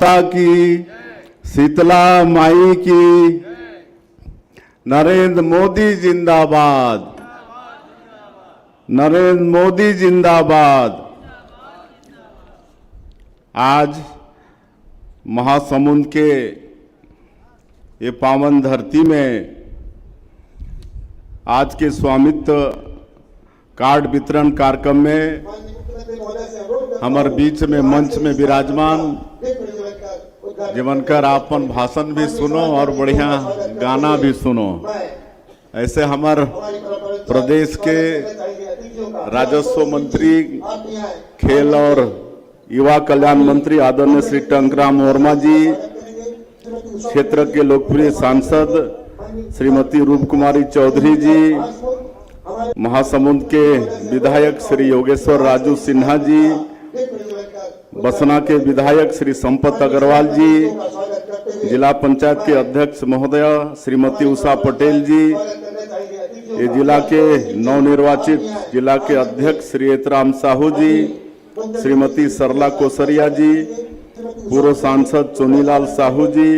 माता की, शीतला माई की, नरेंद्र मोदी जिंदाबाद, नरेंद्र मोदी जिंदाबाद। आज महासमुंद के ये पावन धरती में आज के स्वामित्व कार्ड वितरण कार्यक्रम में हमारे बीच में मंच में विराजमान जीवनकर आपन भाषण भी सुनो और बढ़िया गाना भी सुनो। ऐसे हमारे प्रदेश के राजस्व मंत्री, खेल और युवा कल्याण मंत्री आदरणीय श्री टंकराम वर्मा जी, क्षेत्र के लोकप्रिय सांसद श्रीमती रूप कुमारी चौधरी जी, महासमुंद के विधायक श्री योगेश्वर राजू सिन्हा जी, बसना के विधायक श्री संपत अग्रवाल जी, जिला पंचायत के अध्यक्ष महोदय श्रीमती उषा पटेल जी, ये जिला के नवनिर्वाचित जिला के अध्यक्ष श्री एतराम साहू जी, श्रीमती सरला कोसरिया जी, पूर्व सांसद चुनीलाल साहू जी,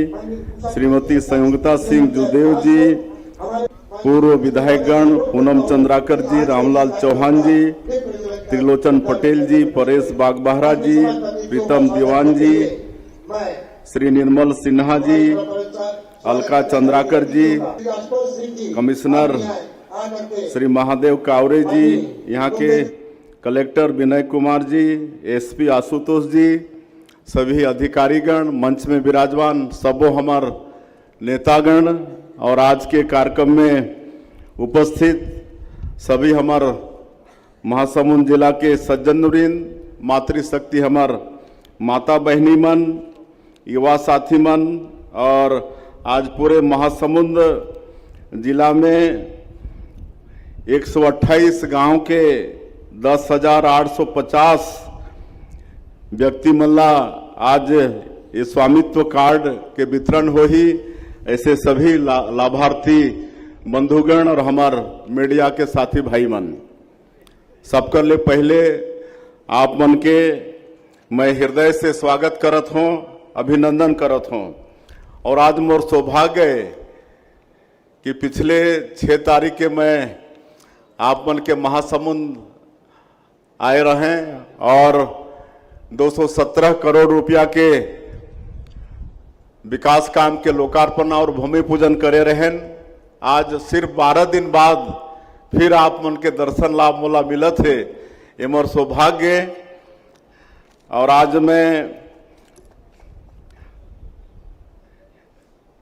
श्रीमती संयुक्ता सिंह जुदेव जी, पूर्व विधायकगण पूनम चंद्राकर जी, रामलाल चौहान जी, त्रिलोचन पटेल जी, परेश बागबहरा जी, प्रीतम दीवान जी, श्री निर्मल सिन्हा जी, अलका चंद्राकर जी, कमिश्नर श्री महादेव कावरे जी, यहाँ के कलेक्टर विनय कुमार जी, एसपी आशुतोष जी, सभी अधिकारीगण, मंच में विराजमान सबो हमार नेतागण और आज के कार्यक्रम में उपस्थित सभी हमार महासमुंद जिला के सज्जनवृंद, मातृशक्ति हमार माता बहनी मन, युवा साथी मन और आज पूरे महासमुंद जिला में 128 गांव के 10,850 व्यक्ति मल्ला आज ये स्वामित्व कार्ड के वितरण हो ही। ऐसे सभी लाभार्थी बंधुगण और हमार मीडिया के साथी भाई मन सबकर ले पहले आप मन के मैं हृदय से स्वागत करत हूँ, अभिनंदन करत हूँ। और आज मोर सौभाग्य है कि पिछले 6 तारीख के मैं आप मन के महासमुंद आए रहे और 217 करोड़ रुपया के विकास काम के लोकार्पण और भूमि पूजन करे रहें। आज सिर्फ 12 दिन बाद फिर आप मन के दर्शन लाभ मोला मिलत है, ये मोर सौभाग्य। और आज मैं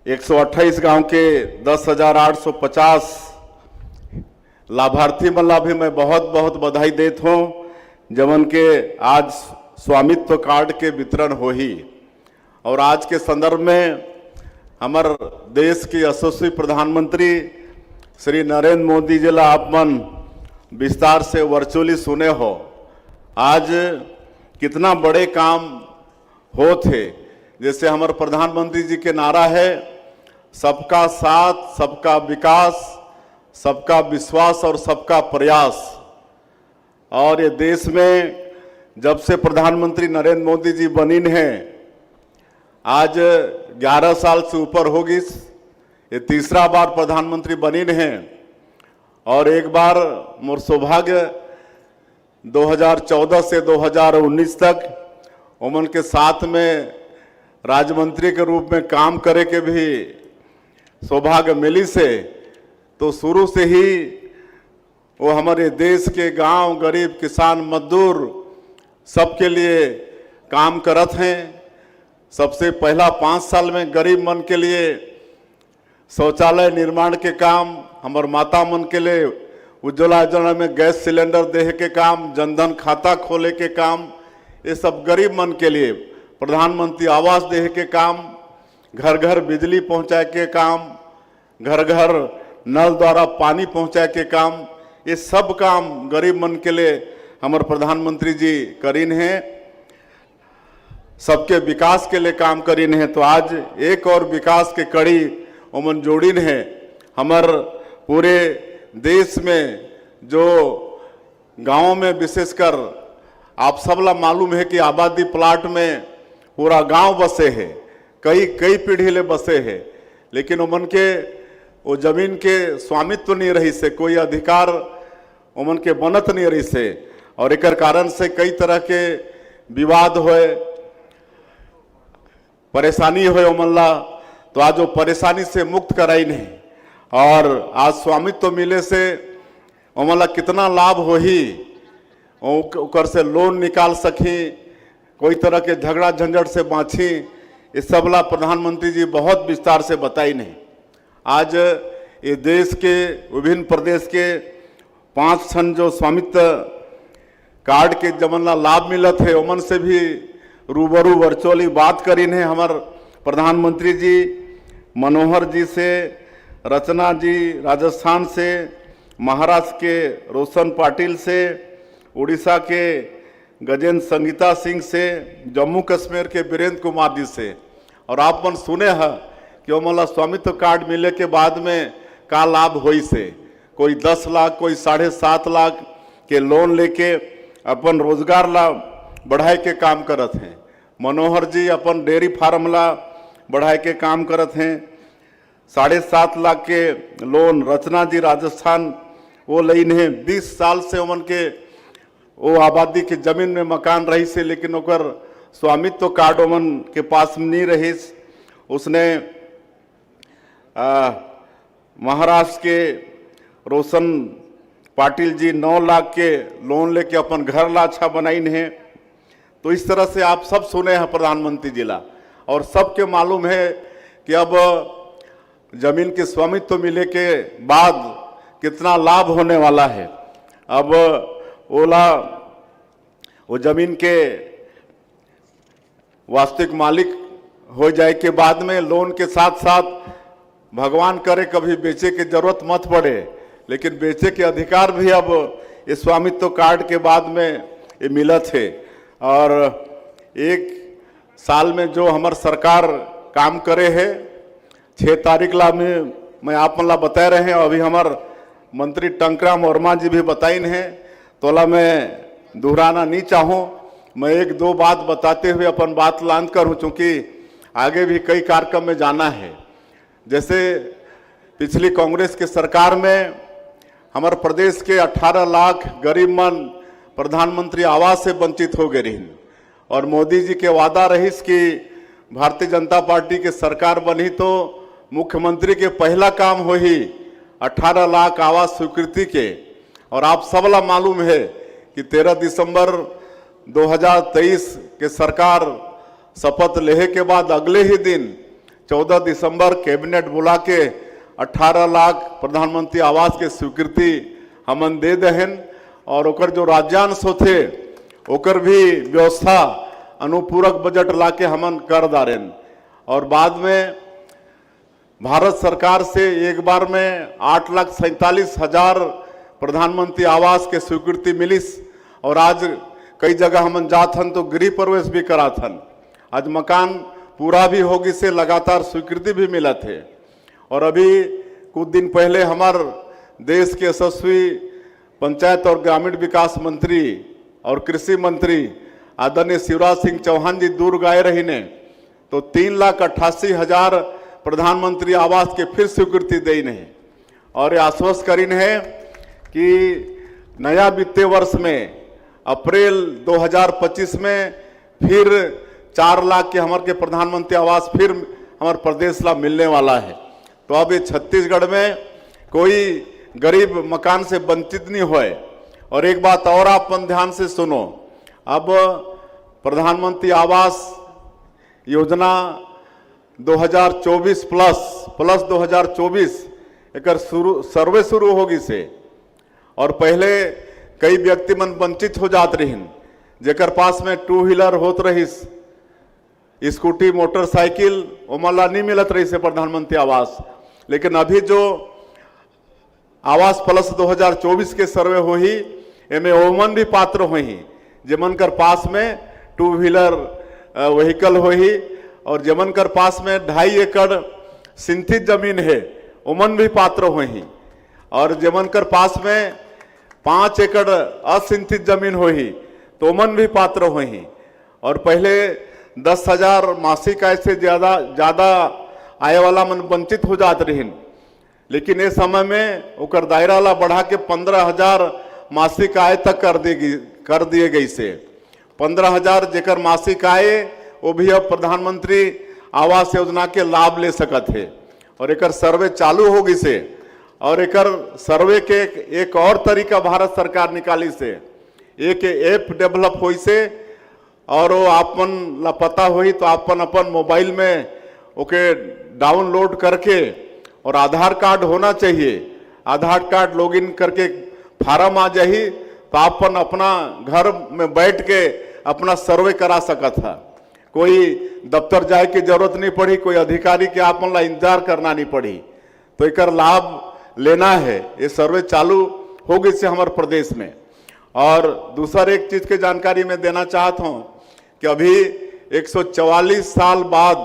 128 गांव के 10,850 लाभार्थी मल्ला भी मैं बहुत बहुत बधाई देता हूँ, जवन के आज स्वामित्व कार्ड के वितरण हो ही। और आज के संदर्भ में हमारे देश के यशस्वी प्रधानमंत्री श्री नरेंद्र मोदी जी ला आप मन विस्तार से वर्चुअली सुने हो। आज कितना बड़े काम हो थे, जैसे हमारे प्रधानमंत्री जी के नारा है सबका साथ, सबका विकास, सबका विश्वास और सबका प्रयास। और ये देश में जब से प्रधानमंत्री नरेंद्र मोदी जी बनिन हैं, आज 11 साल से ऊपर होगी, ये तीसरा बार प्रधानमंत्री बनिन हैं। और एक बार मोर सौभाग्य 2014 से 2019 तक उमन के साथ में राज्य मंत्री के रूप में काम करे के भी सौभाग्य मिली से। तो शुरू से ही वो हमारे देश के गांव, गरीब, किसान, मजदूर सबके लिए काम करत हैं। सबसे पहला 5 साल में गरीब मन के लिए शौचालय निर्माण के काम, हमार माता मन के लिए उज्ज्वला योजना में गैस सिलेंडर देहे के काम, जनधन खाता खोले के काम, ये सब गरीब मन के लिए प्रधानमंत्री आवास देहे के काम, घर घर बिजली पहुंचाए के काम, घर घर नल द्वारा पानी पहुंचाए के काम, ये सब काम गरीब मन के लिए हमारे प्रधानमंत्री जी करीन हैं, सबके विकास के लिए काम करीन हैं। तो आज एक और विकास के कड़ी उमन जोड़ीन है। हमार पूरे देश में जो गांवों में विशेषकर आप सबला मालूम है कि आबादी प्लाट में पूरा गांव बसे है, कई कई पीढ़ी ले बसे है, लेकिन उमन के वो जमीन के स्वामित्व नहीं रही से, कोई अधिकार उमन के बनत नहीं रही से, और एक कारण से कई तरह के विवाद होए, परेशानी होए उमन ला। तो आज वो परेशानी से मुक्त कराई नहीं, और आज स्वामित्व मिले से उमन ला कितना लाभ हो ही, ओकर से लोन निकाल सकी, कोई तरह के झगड़ा झंझट से बाँची, इस सब ला प्रधानमंत्री जी बहुत विस्तार से बताई नहीं। आज ये देश के विभिन्न प्रदेश के 5 ठन जो स्वामित्व कार्ड के जमन ला लाभ मिलत है, उमन से भी रूबरू वर्चुअली बात करी है हमार प्रधानमंत्री जी, मनोहर जी से, रचना जी राजस्थान से, महाराष्ट्र के रोशन पाटिल से, उड़ीसा के गजेंद्र संगीता सिंह से, जम्मू कश्मीर के वीरेंद्र कुमार जी से। और आप मन सुने हैं कि उमन स्वामित्व कार्ड मिले के बाद में का लाभ होई से, कोई 10 लाख, कोई 7.5 लाख के लोन लेके अपन रोजगार ला बढ़ाए के काम करत हैं। मनोहर जी अपन डेयरी फार्म ला बढ़ाए के काम करत हैं, 7.5 लाख के लोन। रचना जी राजस्थान वो लईन है, 20 साल से उमन के वो आबादी के जमीन में मकान रही से, लेकिन ओकर स्वामित्व कार्ड उमन के पास नहीं रही। उसने महाराष्ट्र के रोशन पाटिल जी 9 लाख के लोन लेके अपन घर ला अच्छा बनाई है। तो इस तरह से आप सब सुने हैं प्रधानमंत्री जी ला, और सबके मालूम है कि अब जमीन के स्वामित्व मिले के बाद कितना लाभ होने वाला है। अब वो जमीन के वास्तविक मालिक हो जाए के बाद में लोन के साथ साथ भगवान करे कभी बेचे की जरूरत मत पड़े, लेकिन बेचे के अधिकार भी अब ये स्वामित्व कार्ड के बाद में ये मिलत है। और 1 साल में जो हमार सरकार काम करे है, 6 तारीख ला में मैं आप ला बता रहे हैं, अभी हमार मंत्री टंकराम वर्मा जी भी बताइन है, तोला मैं दोहराना नहीं चाहूँ। मैं 1-2 बात बताते हुए अपन बात लांद कर हूँ, चूँकि आगे भी कई कार्यक्रम में जाना है। जैसे पिछली कांग्रेस के सरकार में हमारे प्रदेश के 18 लाख गरीब मन प्रधानमंत्री आवास से वंचित हो गए रही, और मोदी जी के वादा रहीस कि भारतीय जनता पार्टी के सरकार बनी तो मुख्यमंत्री के पहला काम हो ही 18 लाख आवास स्वीकृति के। और आप सबला मालूम है कि 13 दिसंबर 2023 के सरकार शपथ लेने के बाद अगले ही दिन 14 दिसंबर कैबिनेट बुला के 18 लाख प्रधानमंत्री आवास के स्वीकृति हमन दे दहन, और ओकर जो राज्यांश होते ओकर भी व्यवस्था अनुपूरक बजट लाके हमन कर दारेन। और बाद में भारत सरकार से एक बार में 8,47,000 प्रधानमंत्री आवास के स्वीकृति मिलिस, और आज कई जगह हमन जाथन तो गृह प्रवेश भी कराथन। आज मकान पूरा भी होगी से लगातार स्वीकृति भी मिला थे। और अभी कुछ दिन पहले हमार देश के यशस्वी पंचायत और ग्रामीण विकास मंत्री और कृषि मंत्री आदरणीय शिवराज सिंह चौहान जी दूर गए रही ने, तो 3,88,000 प्रधानमंत्री आवास के फिर स्वीकृति दी नहीं, और आश्वस्त करीन है कि नया वित्तीय वर्ष में अप्रैल 2025 में फिर 4 लाख के हमारे के प्रधानमंत्री आवास फिर हमारे प्रदेश ला मिलने वाला है। तो अब ये छत्तीसगढ़ में कोई गरीब मकान से वंचित नहीं होए। और एक बात और आप ध्यान से सुनो, अब प्रधानमंत्री आवास योजना 2024 प्लस 2024 एक सर्वे शुरू होगी से, और पहले कई व्यक्ति मन वंचित हो जात रहीन, जेकर पास में 2 व्हीलर होत रहीस, स्कूटी मोटरसाइकिल ओमला नहीं मिलत रही से प्रधानमंत्री आवास। लेकिन अभी जो आवास प्लस 2024 के सर्वे हो ही एमे ओमन भी पात्र हो ही, जेमन कर पास में 2 व्हीलर व्हीकल हो ही, और जेमन कर पास में 2.5 एकड़ सिंथित जमीन है ओमन भी पात्र हो ही, और जेमन कर पास में 5 एकड़ असिंथित जमीन हो ही तो ओमन भी पात्र हो ही। और पहले 10,000 मासिक आय से ज्यादा आय वाला मन वंचित हो जात रही। लेकिन इस समय में ओकर दायरा ला बढ़ा के 15,000 मासिक आय तक कर दिए गई से 15,000 जेकर मासिक आय वो भी अब प्रधानमंत्री आवास योजना के लाभ ले सकत है। और एकर सर्वे चालू होगी से और एकर सर्वे के एक और तरीका भारत सरकार निकाली से एक ऐप डेवलप हुई से और वो आपन ला पता हुई तो आपन अपन मोबाइल में ओके डाउनलोड करके और आधार कार्ड होना चाहिए, आधार कार्ड लॉगिन करके फार्म आ जाही तो आपन अपना घर में बैठ के अपना सर्वे करा सकत है। कोई दफ्तर जाए की जरूरत नहीं पड़ी, कोई अधिकारी के आपन ला इंतजार करना नहीं पड़ी। तो एकर लाभ लेना है, ये सर्वे चालू होगी से हमारे प्रदेश में। और दूसरा एक चीज की जानकारी मैं देना चाहता हूं कि अभी 144 साल बाद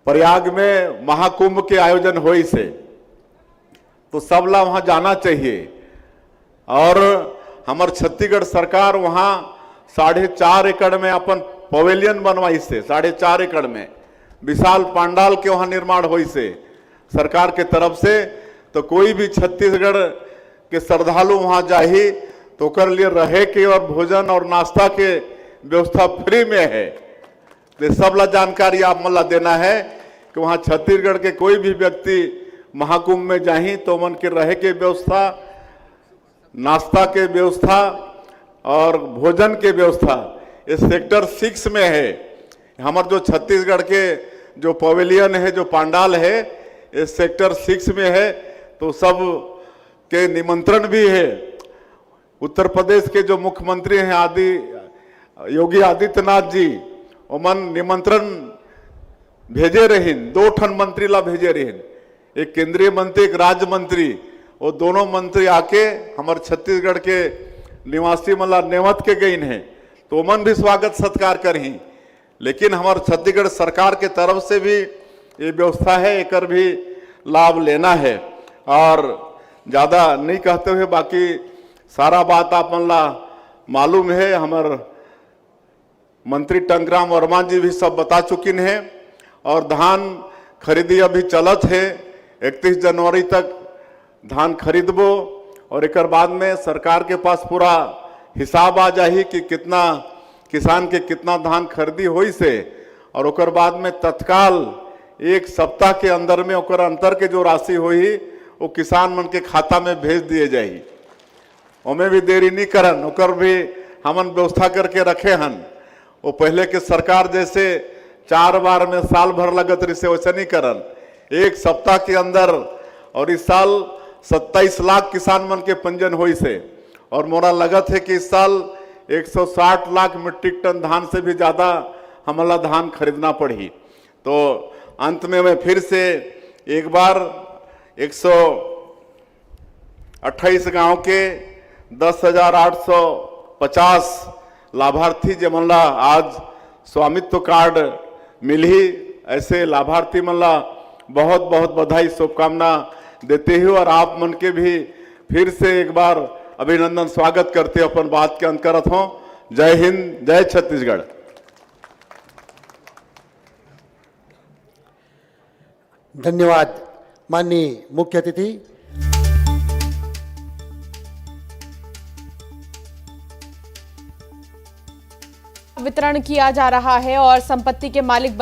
प्रयाग में महाकुंभ के आयोजन हुई से तो सब ला वहां जाना चाहिए। और हमार छत्तीसगढ़ सरकार वहां 4.5 एकड़ में अपन पवेलियन बनवाई से 4.5 एकड़ में विशाल पंडाल के वहां निर्माण हुई से सरकार के तरफ से। तो कोई भी छत्तीसगढ़ के श्रद्धालु वहां जाही तो ओकर लिए रहे के और भोजन और नाश्ता के व्यवस्था फ्री में है। तो सब ला जानकारी आप मला देना है कि वहां छत्तीसगढ़ के कोई भी व्यक्ति महाकुंभ में जाही तो मन के रहे के व्यवस्था, नाश्ता के व्यवस्था और भोजन के व्यवस्था इस सेक्टर 6 में है। हमारे जो छत्तीसगढ़ के जो पवेलियन है, जो पंडाल है, इस सेक्टर 6 में है। तो सब के निमंत्रण भी है। उत्तर प्रदेश के जो मुख्यमंत्री हैं योगी आदित्यनाथ जी ओमन निमंत्रण भेजे रहीन, 2 ठन मंत्री ला भेजे रहीन, एक केंद्रीय मंत्री एक राज्य मंत्री। वो दोनों मंत्री आके हमारे छत्तीसगढ़ के निवासी मला नेमत के गईन है तो ओमन भी स्वागत सत्कार करही। लेकिन हमारे छत्तीसगढ़ सरकार के तरफ से भी ये व्यवस्था है, एकर भी लाभ लेना है। और ज़्यादा नहीं कहते हुए बाकी सारा बात आप मन ला मालूम है। हमारे मंत्री टंकराम वर्मा जी भी सब बता चुकिन हैं। और धान खरीदी अभी चलत है, 31 जनवरी तक धान खरीदबो और एक बाद में सरकार के पास पूरा हिसाब आ जाही कि कितना किसान के कितना धान खरीदी हुई से। और ओकर बाद में तत्काल 1 सप्ताह के अंदर में ओकर अंतर के जो राशि हुई वो किसान मन के खाता में भेज दिए जाही। ओमे भी देरी नहीं करन, ओकर भी हमन व्यवस्था करके रखे हन। वो पहले के सरकार जैसे 4 बार में साल भर लगत रही से वैसे नहीं करन, 1 सप्ताह के अंदर। और इस साल 27 लाख किसान मन के पंजीयन हुई से और मोरा लगत है कि इस साल 160 लाख मीट्रिक टन धान से भी ज़्यादा हमला धान खरीदना पड़ी। तो अंत में मैं फिर से एक बार 128 गांव के 10,850 लाभार्थी जमला आज स्वामित्व कार्ड मिली, ऐसे लाभार्थी मनला बहुत बहुत बधाई शुभकामना देते हुए और आप मन के भी फिर से एक बार अभिनंदन स्वागत करते अपन बात के अंत करत हूँ। जय हिंद, जय छत्तीसगढ़। धन्यवाद माननीय मुख्य अतिथि। वितरण किया जा रहा है और संपत्ति के मालिक